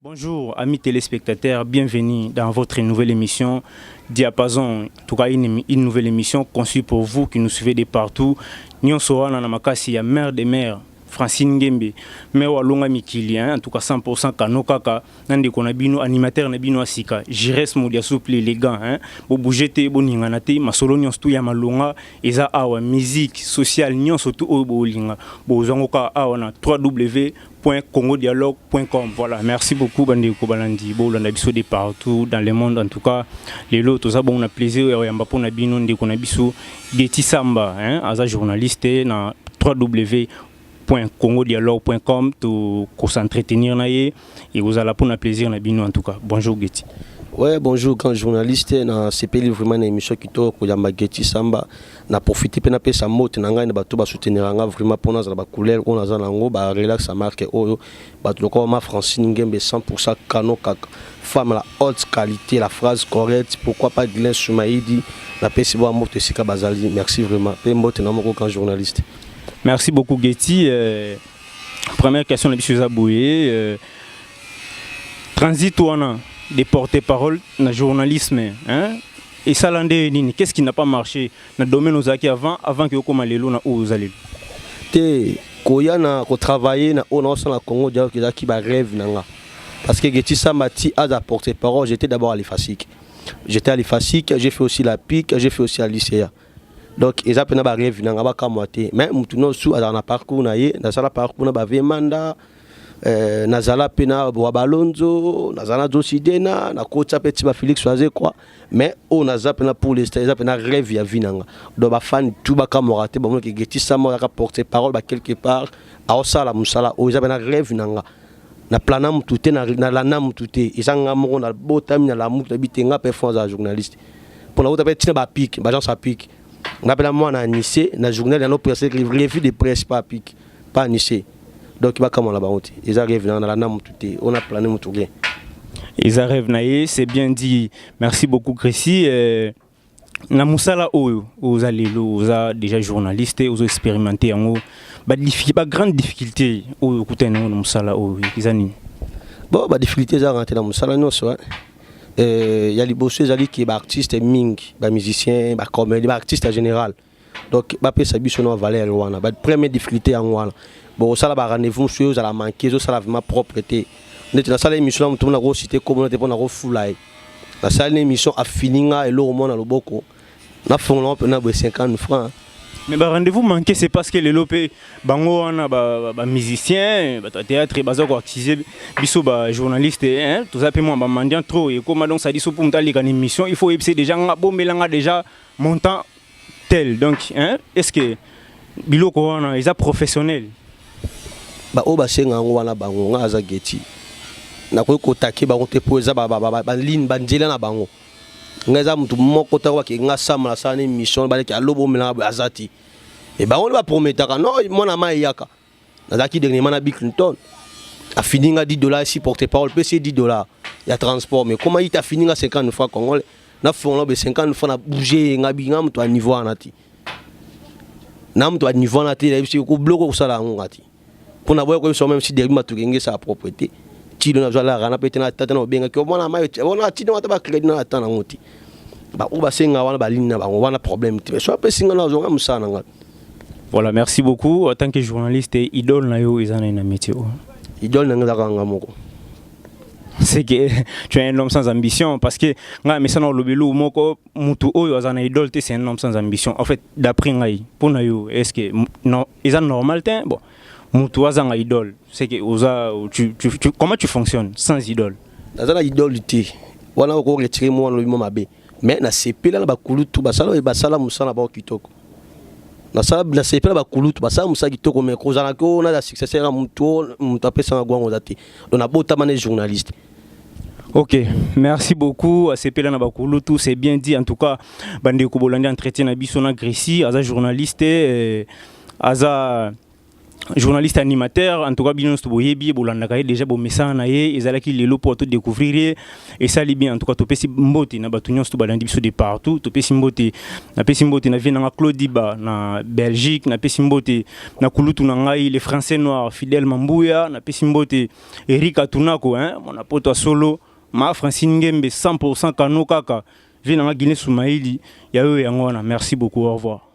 Bonjour amis téléspectateurs, bienvenue dans votre nouvelle émission Diapason. En tout cas une nouvelle émission conçue pour vous qui nous suivez de partout. Nyon Soana Namakasi, ya mère des mères, Francine Ngembe, mère Walonga Mikili, en tout cas 100% Kanokaka, nande konabino animateur nabino asika, Jires Modia souple élégant, bo bougete bo ninganate, masolo nyon stu ya malonga, eza awa musique sociale nyon surtout o bo linga, bo zongoka awa na www.congodialogue.com. Voilà, merci beaucoup Bandi Kobalandi, bo landa biso de partout dans le monde en tout cas. Les lots ça bon on a plaisir ya mbapo na bino ndeko na biso Geti Samba, aza journaliste na www.congodialogue.com pour s'entretenir et vous allez pour un plaisir na bino en tout cas. Bonjour Geti. Ouais, bonjour grand journaliste na CPL vraiment une émission qui to ko yamba Geti Samba na profiter pe na pe sa mote na ngai na bato ba soutenir nga vraiment pour na ba couleur on a nango ba relax sa marque oyo bato loko ma Francine Ngembe 100% Kanokaka femme la haute qualité la phrase correcte pourquoi pas Glen Soumaïdi na pe si bo mote sika bazali merci vraiment pe mote na mon grand journaliste. Merci beaucoup Geti. Première question de M. Zaboué. Transit ou des porte-parole dans le journalisme. Et ça, qu'est-ce qui n'a pas marché dans le domaine avant que vous commenciez à vous allez? Quand on travaille dans le Congo, qui rêve. Parce que Geti Sambati a porte-parole, j'étais d'abord à l'IFASIC. J'étais à l'IFASIC, j'ai fait aussi la PIC, j'ai fait aussi à l'ICA. Donc ils appellent na rêve na ngaba kamote mais mutuno su na parcours na ye na sala parcours na ba vemanda na zala pena bo balonzo na zala dosidena na kota petit ba Félix Oazé quoi mais on na zapena pour les stars zapena rêve ya vinanga do ba fan tout ba kamorate ba mo ke Geti Samba ka porter parole ba quelque part a osala musala o zapena rêve nanga na plana mutute na la na mutute isanga mo na botami na la mutu bitenga performance à journaliste pour la autre petit ba pic ba gens ça pic. On appelle moi à Nice, dans le journal, il y a nos presse, revue de presse, pas pique, pas Nice. Donc il va comme on l'a bâti. Ils arrivent dans la NAM, on a plané tout bien. Ils arrivent naïe, c'est bien dit. Merci beaucoup, Chrissy. Na musala oyo, vous allez vous avez déjà journaliste, vous avez expérimenté en haut. Pas grande difficulté au côté de musala oyo, ils ont. Bon, bah difficulté ça rentrer dans musala non ça. Il y a les bosseux qui sont artistes, musiciens, comédiens, artistes en général. Donc, je vais savoir si on va aller loin. La première difficulté en Rwanda. Bon, ça va rendez-vous sur la manquer, ça va vraiment propreté. Dans la salle d'émission, on a cité comme on a foulé. La salle d'émission a fini et l'eau au monde à l'oboko. On a fait 50 francs. Mais le rendez-vous manqué, c'est parce que les lopés, bango wana ba musicien, ba théâtre, ba zoko accusé, biso ba journaliste, tout ça paiement ba mendiant trop et comme donc ça dit so pour m'tali une émission, il faut épcer déjà bon melanga déjà montant tel. Donc est-ce que biloko wana ils a professionnel? Ba o ba senga wana bango ngaza Geti. Na ko kotaki ba konte poza ba ligne banjela na bango. Ngaza mtu moko tawa ki ngasama la sana émission ba ki alobo melanga azati. Et bah on va promettre non mon ama yaka nazaki dernièrement na Bill Clinton a fini à $10 ici porte-parole PC $10 il y a transport mais comment il t'a fini à 50 francs congolais na fond là 50 francs na bouger ngabi ngam to à niveau anati nam to à niveau anati là ici ko bloquer ça là ngati pour na boye ko même si derrière matugenge sa propriété ti do na zala rana pete na tata na benga ko mona ma on a ti na ta ba crédit na tana ngoti ba o ba senga wana ba ligne na ba wana problème ti so pe singa na zo ngam sana ngati. Voilà, merci beaucoup. En tant que journaliste, idole na yo, ils ont un métier. Idole na ngaka moko. C'est que tu es un homme sans ambition parce que mais ça non lobelo moko mutu oyo azana idole c'est un homme sans ambition. En fait, d'après ngai, pour na yo, est-ce que non, ils ont normal temps bon. Mutu azana idole, c'est que oza comment tu fonctionnes sans idole? Azana idole ti. Wana ko retirer moi no mabe. Mais na CP là ba kulutu basala e basala musala ba kitoko. Na CP ba kulutu basala musala kitoko mais ko zana ko na successeur à mutu apesa ngwango dati. Donc na bota mané journaliste. Ok, merci beaucoup. ACP là na bakulutu, c'est bien dit en tout cas. Bande ko bolandi entretien na biso na Grécy, aza journaliste, aza journaliste animateur, en tout cas bien to boyebi bolandaka déjà bo message na ye ezalaki lelo pour tout découvrir et ça li bien en tout cas to pesi mbote na batunyo to balandi biso de partout to pesi mbote na vie na Claudiba na Belgique na pesi mbote na kulutu na ngai les français noirs Fidèle Mambuya na pesi mbote Eric Atunako mon apoto solo ma Francine Ngembe 100% kano kaka vie na Guinée Soumaïli ya yo yangona merci beaucoup au revoir.